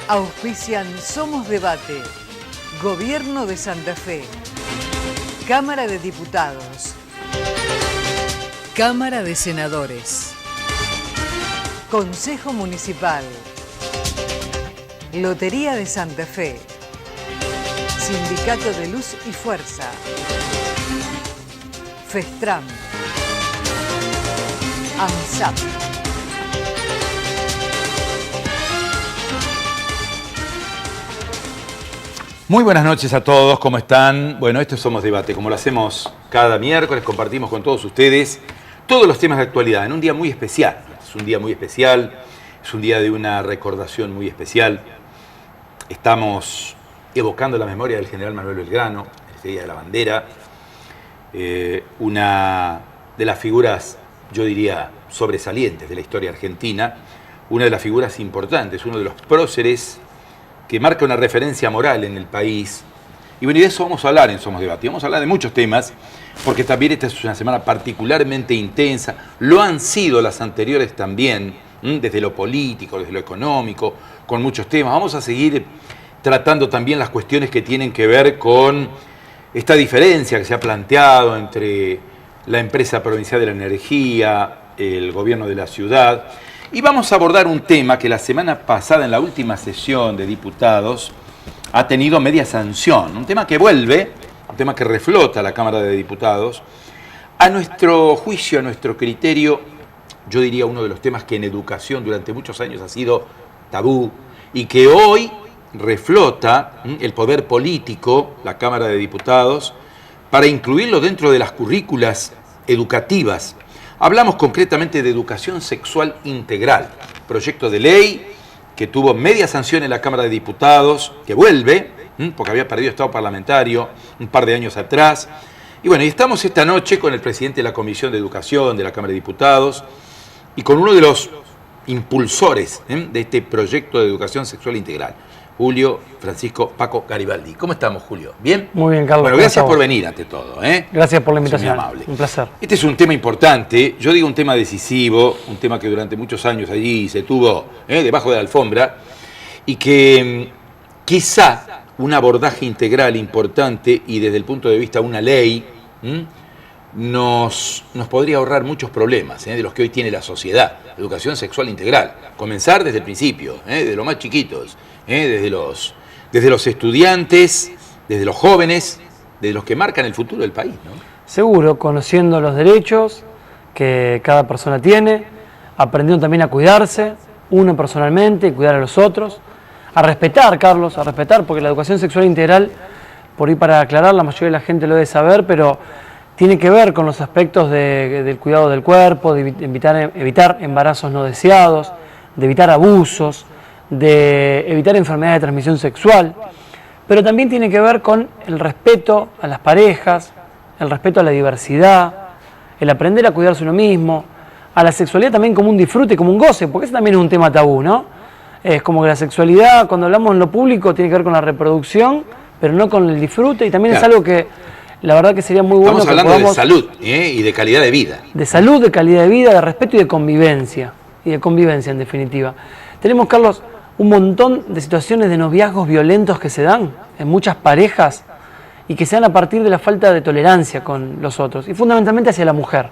Auspician Somos Debate, Gobierno de Santa Fe, Cámara de Diputados, Cámara de Senadores, Consejo Municipal, Lotería de Santa Fe, Sindicato de Luz y Fuerza, Festram, AMSAP. Muy buenas noches a todos, ¿cómo están? Bueno, esto es Somos Debate, como lo hacemos cada miércoles, compartimos con todos ustedes todos los temas de actualidad en un día muy especial. Es un día muy especial, es un día de una recordación muy especial. Estamos evocando la memoria del general Manuel Belgrano, el Día de la Bandera, una de las figuras, yo diría, sobresalientes de la historia argentina, una de las figuras importantes, uno de los próceres que marca una referencia moral en el país. Y bueno, y de eso vamos a hablar en Somos Debate. Vamos a hablar de muchos temas, porque también esta es una semana particularmente intensa. Lo han sido las anteriores también, desde lo político, desde lo económico, con muchos temas. Vamos a seguir tratando también las cuestiones que tienen que ver con esta diferencia que se ha planteado entre la empresa provincial de la energía, el gobierno de la ciudad. Y vamos a abordar un tema que la semana pasada, en la última sesión de diputados, ha tenido media sanción. Un tema que vuelve, un tema que reflota la Cámara de Diputados. A nuestro juicio, a nuestro criterio, yo diría uno de los temas que en educación durante muchos años ha sido tabú y que hoy reflota el poder político, la Cámara de Diputados, para incluirlo dentro de las currículas educativas. Hablamos concretamente de educación sexual integral, proyecto de ley que tuvo media sanción en la Cámara de Diputados, que vuelve, porque había perdido estado parlamentario un par de años atrás. Y bueno, y estamos esta noche con el presidente de la Comisión de Educación de la Cámara de Diputados y con uno de los impulsores de este proyecto de educación sexual integral, Julio Francisco Paco Garibaldi. ¿Cómo estamos, Julio? ¿Bien? Muy bien, Carlos. Bueno, gracias por venir ante todo. Gracias por la invitación. Muy amable. Un placer. Este es un tema importante, yo digo un tema decisivo, un tema que durante muchos años allí se tuvo debajo de la alfombra y que quizá un abordaje integral importante y desde el punto de vista de una ley nos podría ahorrar muchos problemas de los que hoy tiene la sociedad. Educación sexual integral. Comenzar desde el principio, de los más chiquitos. Desde los estudiantes, desde los jóvenes, desde los que marcan el futuro del país, ¿no? Seguro, conociendo los derechos que cada persona tiene, aprendiendo también a cuidarse, uno personalmente, y cuidar a los otros, a respetar, Carlos, a respetar, porque la educación sexual integral, por ahí para aclarar, la mayoría de la gente lo debe saber, pero tiene que ver con los aspectos del cuidado del cuerpo, de evitar embarazos no deseados, de evitar abusos, de evitar enfermedades de transmisión sexual, pero también tiene que ver con el respeto a las parejas, el respeto a la diversidad, el aprender a cuidarse uno mismo, a la sexualidad también como un disfrute, como un goce, porque ese también es un tema tabú, ¿no? Es como que la sexualidad, cuando hablamos en lo público, tiene que ver con la reproducción, pero no con el disfrute, y también claro, es algo que la verdad que sería muy bueno. Estamos hablando de salud y de calidad de vida. De salud, de calidad de vida, de respeto y de convivencia en definitiva. Tenemos, Carlos, un montón de situaciones de noviazgos violentos que se dan en muchas parejas y que se dan a partir de la falta de tolerancia con los otros y fundamentalmente hacia la mujer.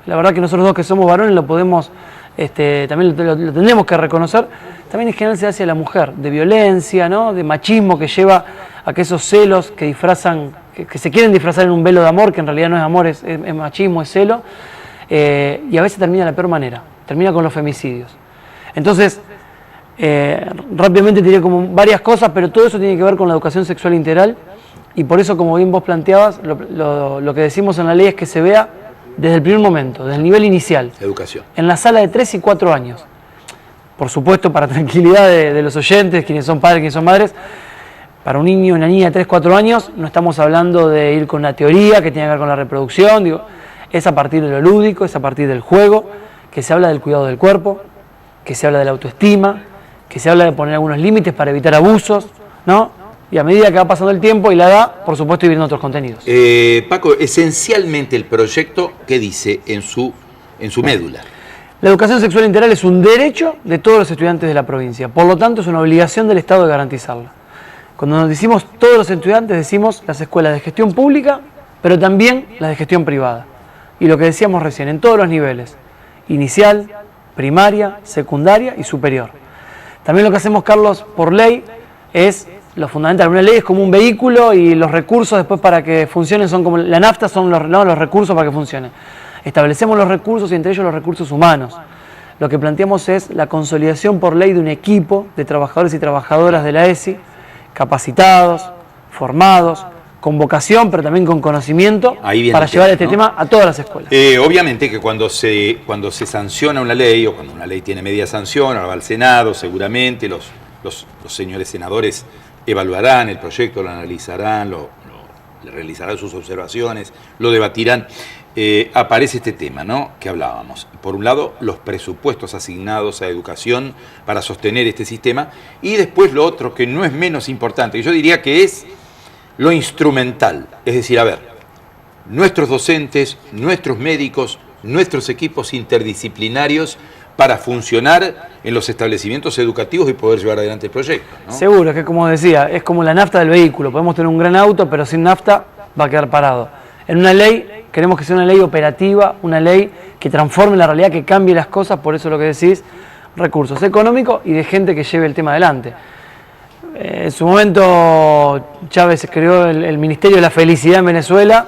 La verdad que nosotros dos que somos varones lo podemos, también lo tendremos que reconocer, también en general se hace hacia la mujer, de violencia, ¿no? De machismo que lleva a que esos celos que disfrazan, que se quieren disfrazar en un velo de amor, que en realidad no es amor, es machismo, es celo, y a veces termina de la peor manera, termina con los femicidios. Entonces, rápidamente te diré como varias cosas, pero todo eso tiene que ver con la educación sexual integral y por eso, como bien vos planteabas, lo que decimos en la ley es que se vea desde el primer momento, desde el nivel inicial. Educación. En la sala de 3 y 4 años. Por supuesto, para tranquilidad de los oyentes, quienes son padres, quienes son madres, para un niño o una niña de 3 o 4 años no estamos hablando de ir con una teoría que tiene que ver con la reproducción, digo, es a partir de lo lúdico, es a partir del juego, que se habla del cuidado del cuerpo, que se habla de la autoestima, que se habla de poner algunos límites para evitar abusos, ¿no? Y a medida que va pasando el tiempo y la edad, por supuesto, ir viendo otros contenidos. Paco, esencialmente el proyecto, ¿qué dice en su médula? La educación sexual integral es un derecho de todos los estudiantes de la provincia, por lo tanto es una obligación del Estado de garantizarla. Cuando nos decimos todos los estudiantes, decimos las escuelas de gestión pública, pero también las de gestión privada. Y lo que decíamos recién, en todos los niveles, inicial, primaria, secundaria y superior. También lo que hacemos, Carlos, por ley, es lo fundamental. Una ley es como un vehículo y los recursos después para que funcionen son como la nafta, son los recursos para que funcione. Establecemos los recursos y entre ellos los recursos humanos. Lo que planteamos es la consolidación por ley de un equipo de trabajadores y trabajadoras de la ESI, capacitados, formados, con vocación, pero también con conocimiento, para llevar este tema a todas las escuelas. Obviamente que cuando se sanciona una ley, o cuando una ley tiene media sanción, ahora va al Senado, seguramente los señores senadores evaluarán el proyecto, lo analizarán, le realizarán sus observaciones, lo debatirán. Aparece este tema, ¿no?, que hablábamos. Por un lado, los presupuestos asignados a educación para sostener este sistema, y después lo otro, que no es menos importante, y yo diría que es lo instrumental. Es decir, a ver, nuestros docentes, nuestros médicos, nuestros equipos interdisciplinarios para funcionar en los establecimientos educativos y poder llevar adelante el proyecto, ¿no? Seguro, que como decía, es como la nafta del vehículo. Podemos tener un gran auto, pero sin nafta va a quedar parado. En una ley, queremos que sea una ley operativa, una ley que transforme la realidad, que cambie las cosas, por eso lo que decís, recursos económicos y de gente que lleve el tema adelante. En su momento Chávez creó el Ministerio de la Felicidad en Venezuela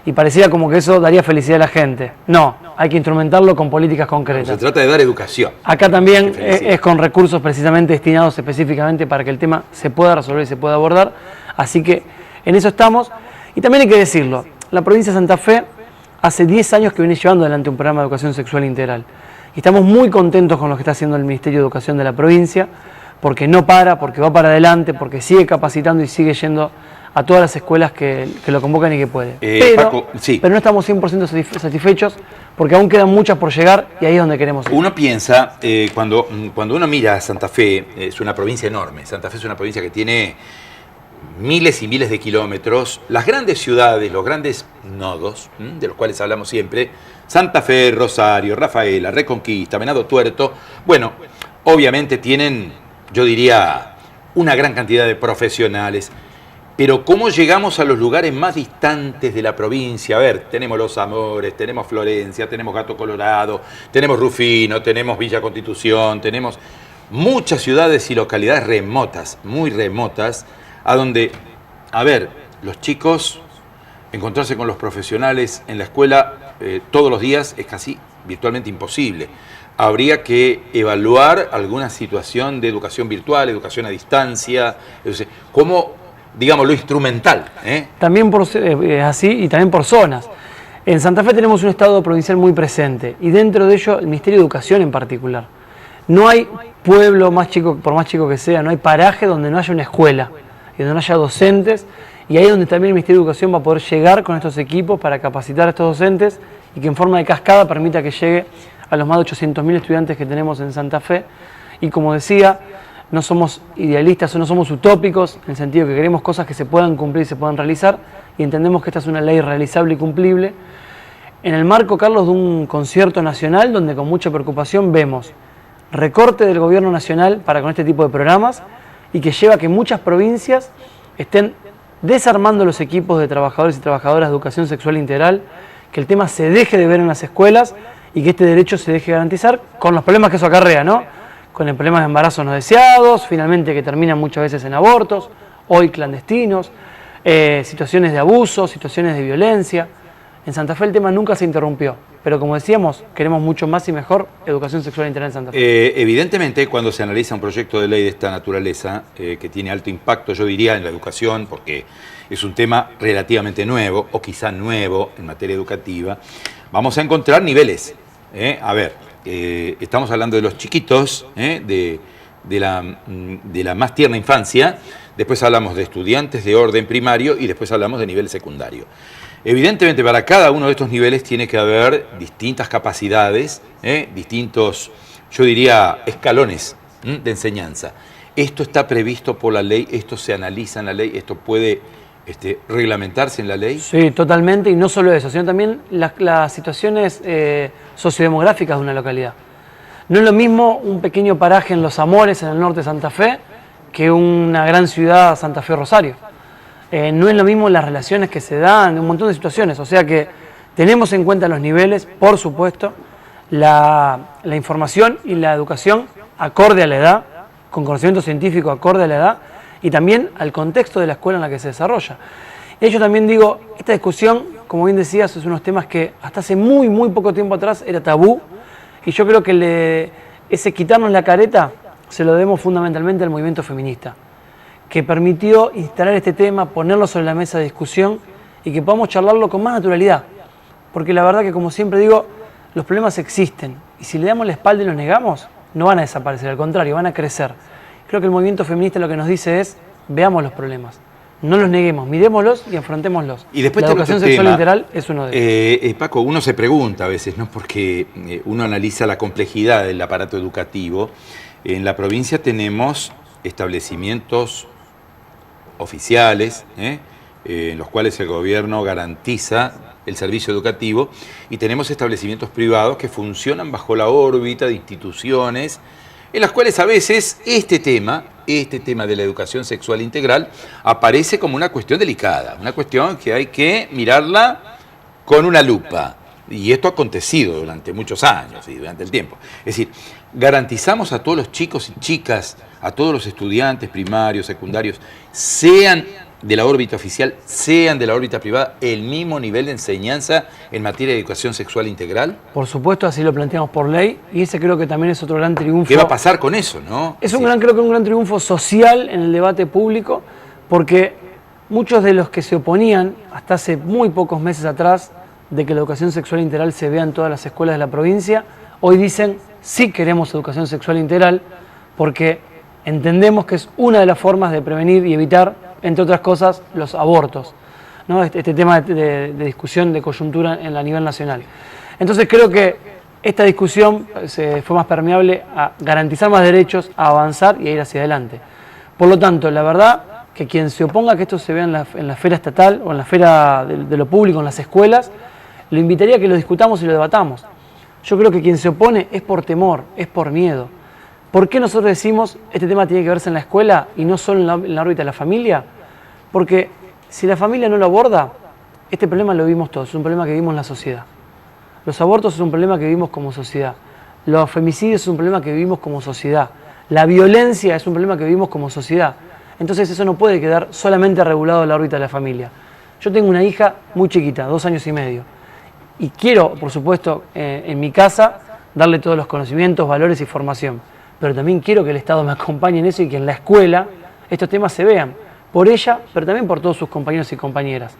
y parecía como que eso daría felicidad a la gente. No, hay que instrumentarlo con políticas concretas. Se trata de dar educación. Acá también es con recursos precisamente destinados específicamente para que el tema se pueda resolver y se pueda abordar. Así que en eso estamos. Y también hay que decirlo, la provincia de Santa Fe hace 10 años que viene llevando adelante un programa de educación sexual integral. Y estamos muy contentos con lo que está haciendo el Ministerio de Educación de la provincia, porque no para, porque va para adelante, porque sigue capacitando y sigue yendo a todas las escuelas que lo convocan y que puede. Paco, sí. Pero no estamos 100% satisfechos, porque aún quedan muchas por llegar y ahí es donde queremos ir. Uno piensa, cuando uno mira a Santa Fe, es una provincia enorme. Santa Fe es una provincia que tiene miles y miles de kilómetros. Las grandes ciudades, los grandes nodos, de los cuales hablamos siempre, Santa Fe, Rosario, Rafaela, Reconquista, Venado Tuerto, bueno, obviamente tienen, yo diría, una gran cantidad de profesionales. Pero ¿cómo llegamos a los lugares más distantes de la provincia? A ver, tenemos Los Amores, tenemos Florencia, tenemos Gato Colorado, tenemos Rufino, tenemos Villa Constitución, tenemos muchas ciudades y localidades remotas, muy remotas, a donde, a ver, los chicos, encontrarse con los profesionales en la escuela todos los días es casi virtualmente imposible. Habría que evaluar alguna situación de educación virtual, educación a distancia, ¿cómo, digamos, lo instrumental? También así y también por zonas. En Santa Fe tenemos un Estado provincial muy presente y dentro de ello el Ministerio de Educación en particular. No hay pueblo más chico, por más chico que sea, no hay paraje donde no haya una escuela y donde no haya docentes, y ahí es donde también el Ministerio de Educación va a poder llegar con estos equipos para capacitar a estos docentes y que en forma de cascada permita que llegue a los más de 800.000 estudiantes que tenemos en Santa Fe. Y como decía, no somos idealistas o no somos utópicos, en el sentido que queremos cosas que se puedan cumplir y se puedan realizar, y entendemos que esta es una ley realizable y cumplible, en el marco, Carlos, de un concierto nacional donde con mucha preocupación vemos recorte del gobierno nacional para con este tipo de programas y que lleva a que muchas provincias estén desarmando los equipos de trabajadores y trabajadoras de educación sexual integral, que el tema se deje de ver en las escuelas y que este derecho se deje garantizar con los problemas que eso acarrea, ¿no? Con el problema de embarazos no deseados, finalmente que terminan muchas veces en abortos, hoy clandestinos, situaciones de abuso, situaciones de violencia. En Santa Fe el tema nunca se interrumpió, pero como decíamos, queremos mucho más y mejor educación sexual integral en Santa Fe. Evidentemente, cuando se analiza un proyecto de ley de esta naturaleza, que tiene alto impacto, yo diría, en la educación, porque es un tema relativamente nuevo, o quizá nuevo en materia educativa, vamos a encontrar niveles. A ver, estamos hablando de los chiquitos, de la más tierna infancia, después hablamos de estudiantes de orden primario y después hablamos de nivel secundario. Evidentemente, para cada uno de estos niveles tiene que haber distintas capacidades, distintos, yo diría, escalones de enseñanza. Esto está previsto por la ley, esto se analiza en la ley, esto puede reglamentarse en la ley. Sí, totalmente, y no solo eso, sino también las situaciones sociodemográficas de una localidad. No es lo mismo un pequeño paraje en Los Amores, en el norte de Santa Fe, que una gran ciudad, Santa Fe Rosario. No es lo mismo las relaciones que se dan, un montón de situaciones. O sea que tenemos en cuenta los niveles, por supuesto, la información y la educación acorde a la edad, con conocimiento científico acorde a la edad, y también al contexto de la escuela en la que se desarrolla. Y yo también digo, esta discusión, como bien decías, es unos temas que hasta hace muy poco tiempo atrás era tabú, y yo creo que ese quitarnos la careta se lo debemos fundamentalmente al movimiento feminista, que permitió instalar este tema, ponerlo sobre la mesa de discusión y que podamos charlarlo con más naturalidad. Porque la verdad que, como siempre digo, los problemas existen, y si le damos la espalda y los negamos, no van a desaparecer, al contrario, van a crecer. Creo que el movimiento feminista lo que nos dice es, veamos los problemas, no los neguemos, mirémoslos y afrontémoslos. Y después la educación sexual integral es uno de ellos. Paco, uno se pregunta a veces, ¿no? Porque uno analiza la complejidad del aparato educativo. En la provincia tenemos establecimientos oficiales, en los cuales el gobierno garantiza el servicio educativo, y tenemos establecimientos privados que funcionan bajo la órbita de instituciones en las cuales a veces este tema de la educación sexual integral aparece como una cuestión delicada, una cuestión que hay que mirarla con una lupa. Y esto ha acontecido durante muchos años y durante el tiempo. Es decir, garantizamos a todos los chicos y chicas, a todos los estudiantes primarios, secundarios, sean de la órbita oficial, sean de la órbita privada, el mismo nivel de enseñanza en materia de educación sexual integral. Por supuesto, así lo planteamos por ley, y ese creo que también es otro gran triunfo. ¿Qué va a pasar con eso, no? Es creo que un gran triunfo social en el debate público, porque muchos de los que se oponían hasta hace muy pocos meses atrás de que la educación sexual integral se vea en todas las escuelas de la provincia, hoy dicen sí queremos educación sexual integral, porque entendemos que es una de las formas de prevenir y evitar, entre otras cosas, los abortos, ¿no? Este tema de discusión de coyuntura a nivel nacional. Entonces creo que esta discusión fue más permeable a garantizar más derechos, a avanzar y a ir hacia adelante. Por lo tanto, la verdad que quien se oponga a que esto se vea en la esfera estatal o en la esfera de lo público, en las escuelas, lo invitaría a que lo discutamos y lo debatamos. Yo creo que quien se opone es por temor, es por miedo. ¿Por qué nosotros decimos este tema tiene que verse en la escuela y no solo en la órbita de la familia? Porque si la familia no lo aborda, este problema lo vivimos todos, es un problema que vivimos en la sociedad. Los abortos es un problema que vivimos como sociedad. Los femicidios es un problema que vivimos como sociedad. La violencia es un problema que vivimos como sociedad. Entonces eso no puede quedar solamente regulado en la órbita de la familia. Yo tengo una hija muy chiquita, 2 años y medio, y quiero, por supuesto, en mi casa, darle todos los conocimientos, valores y formación. Pero también quiero que el Estado me acompañe en eso y que en la escuela estos temas se vean, por ella, pero también por todos sus compañeros y compañeras.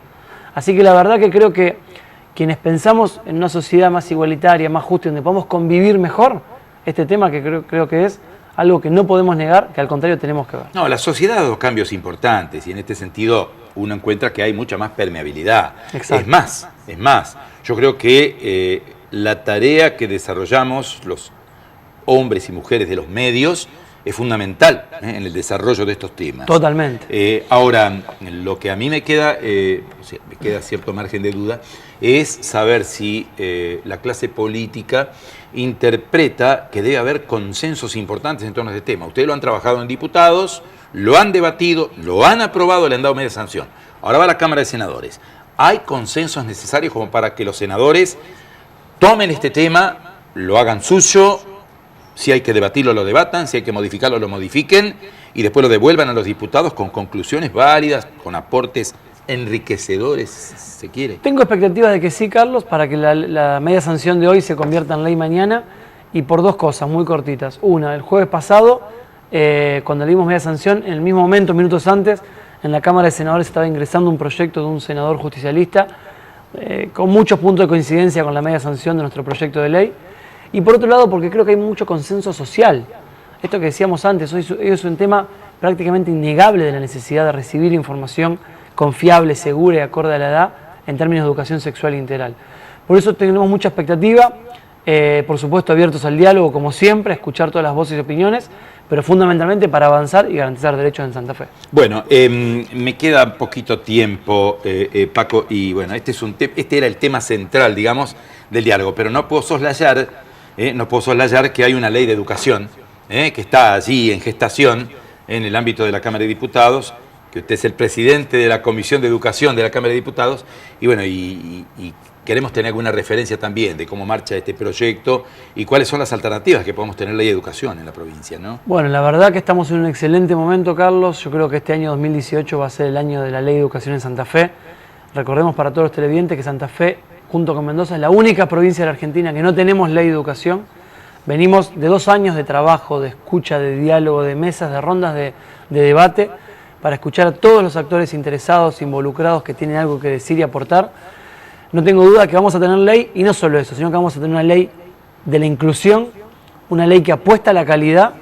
Así que la verdad que creo que quienes pensamos en una sociedad más igualitaria, más justa, donde podamos convivir mejor, este tema que creo que es algo que no podemos negar, que al contrario tenemos que ver. No, la sociedad ha dado cambios importantes y en este sentido uno encuentra que hay mucha más permeabilidad. Exacto. Es más, yo creo que la tarea que desarrollamos los hombres y mujeres de los medios es fundamental en el desarrollo de estos temas. Totalmente. Ahora, lo que a mí me queda cierto margen de duda, es saber si la clase política interpreta que debe haber consensos importantes en torno a este tema. Ustedes lo han trabajado en diputados, lo han debatido, lo han aprobado, le han dado media sanción. Ahora va a la Cámara de Senadores. ¿Hay consensos necesarios como para que los senadores tomen este tema, lo hagan suyo? Si hay que debatirlo, lo debatan, si hay que modificarlo, lo modifiquen y después lo devuelvan a los diputados con conclusiones válidas, con aportes enriquecedores, si se quiere. Tengo expectativas de que sí, Carlos, para que la media sanción de hoy se convierta en ley mañana, y por 2 cosas muy cortitas. Una, el jueves pasado, cuando le dimos media sanción, en el mismo momento, minutos antes, en la Cámara de Senadores estaba ingresando un proyecto de un senador justicialista con muchos puntos de coincidencia con la media sanción de nuestro proyecto de ley. Y por otro lado, porque creo que hay mucho consenso social. Esto que decíamos antes, hoy es un tema prácticamente innegable de la necesidad de recibir información confiable, segura y acorde a la edad en términos de educación sexual integral. Por eso tenemos mucha expectativa, por supuesto abiertos al diálogo como siempre, a escuchar todas las voces y opiniones, pero fundamentalmente para avanzar y garantizar derechos en Santa Fe. Bueno, me queda poquito tiempo, Paco, y bueno, este era el tema central, digamos, del diálogo, pero no puedo soslayar no puedo soslayar que hay una ley de educación que está allí en gestación en el ámbito de la Cámara de Diputados, que usted es el presidente de la Comisión de Educación de la Cámara de Diputados, y bueno, y queremos tener alguna referencia también de cómo marcha este proyecto y cuáles son las alternativas que podemos tener ley de educación en la provincia, ¿no? Bueno, la verdad que estamos en un excelente momento, Carlos. Yo creo que este año 2018 va a ser el año de la ley de educación en Santa Fe. Recordemos para todos los televidentes que Santa Fe, junto con Mendoza, es la única provincia de la Argentina que no tenemos ley de educación. Venimos de 2 años de trabajo, de escucha, de diálogo, de mesas, de rondas de debate, para escuchar a todos los actores interesados, involucrados, que tienen algo que decir y aportar. No tengo duda que vamos a tener ley, y no solo eso, sino que vamos a tener una ley de la inclusión, una ley que apuesta a la calidad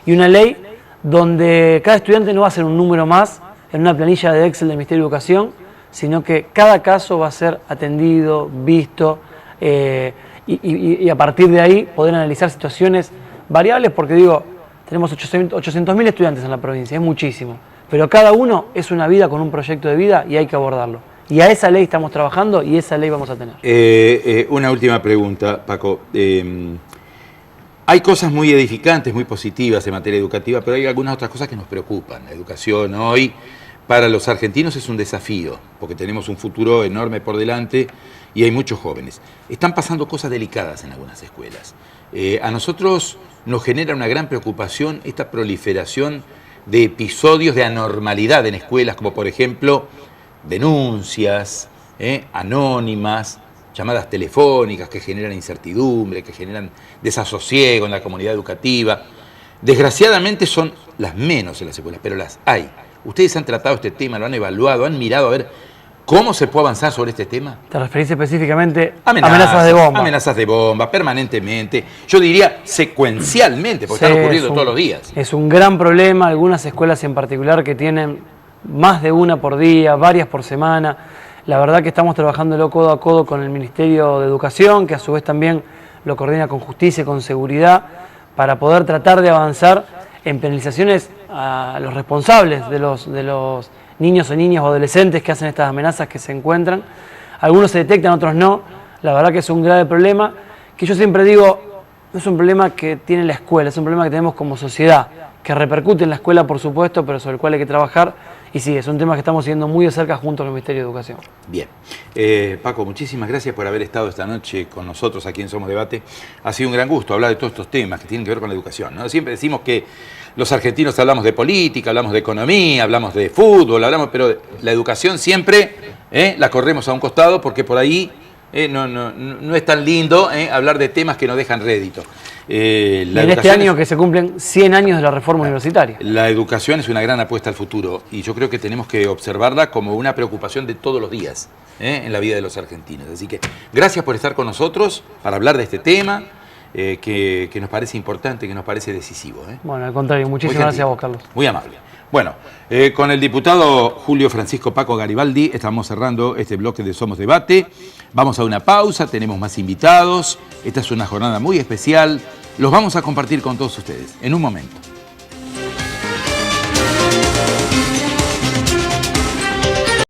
y una ley donde cada estudiante no va a ser un número más en una planilla de Excel del Ministerio de Educación, sino que cada caso va a ser atendido, visto, y a partir de ahí poder analizar situaciones variables, porque digo, tenemos 800.000 estudiantes en la provincia, es muchísimo, pero cada uno es una vida con un proyecto de vida y hay que abordarlo. Y a esa ley estamos trabajando y esa ley vamos a tener. Una última pregunta, Paco. Hay cosas muy edificantes, muy positivas en materia educativa, pero hay algunas otras cosas que nos preocupan. La educación hoy para los argentinos es un desafío, porque tenemos un futuro enorme por delante y hay muchos jóvenes. Están pasando cosas delicadas en algunas escuelas. A nosotros nos genera una gran preocupación esta proliferación de episodios de anormalidad en escuelas, como por ejemplo denuncias anónimas, llamadas telefónicas que generan incertidumbre, que generan desasosiego en la comunidad educativa. Desgraciadamente son las menos en las escuelas, pero las hay. ¿Ustedes han tratado este tema, lo han evaluado, han mirado a ver cómo se puede avanzar sobre este tema? ¿Te referís específicamente a amenazas de bomba? Amenazas de bomba, permanentemente. Yo diría secuencialmente, porque están ocurriendo todos los días. Es un gran problema, algunas escuelas en particular que tienen más de una por día, varias por semana. La verdad que estamos trabajándolo codo a codo con el Ministerio de Educación, que a su vez también lo coordina con Justicia y con Seguridad, para poder tratar de avanzar en penalizaciones a los responsables de los niños o niñas o adolescentes que hacen estas amenazas que se encuentran. Algunos se detectan, otros no. La verdad que es un grave problema, que yo siempre digo, no es un problema que tiene la escuela, es un problema que tenemos como sociedad, que repercute en la escuela, por supuesto, pero sobre el cual hay que trabajar. Y sí, es un tema que estamos siguiendo muy de cerca junto al Ministerio de Educación. Bien. Paco, muchísimas gracias por haber estado esta noche con nosotros aquí en Somos Debate. Ha sido un gran gusto hablar de todos estos temas que tienen que ver con la educación, ¿no? Siempre decimos que los argentinos hablamos de política, hablamos de economía, hablamos de fútbol, pero la educación siempre la corremos a un costado porque por ahí no es tan lindo hablar de temas que nos dejan rédito. En este año que se cumplen 100 años de la reforma universitaria. La educación es una gran apuesta al futuro y yo creo que tenemos que observarla como una preocupación de todos los días en la vida de los argentinos. Así que gracias por estar con nosotros para hablar de este tema que nos parece importante, que nos parece decisivo. Bueno, al contrario, muchísimas gracias a vos, Carlos. Muy amable. Bueno, con el diputado Julio Francisco Paco Garibaldi estamos cerrando este bloque de Somos Debate. Vamos a una pausa, tenemos más invitados. Esta es una jornada muy especial. Los vamos a compartir con todos ustedes en un momento.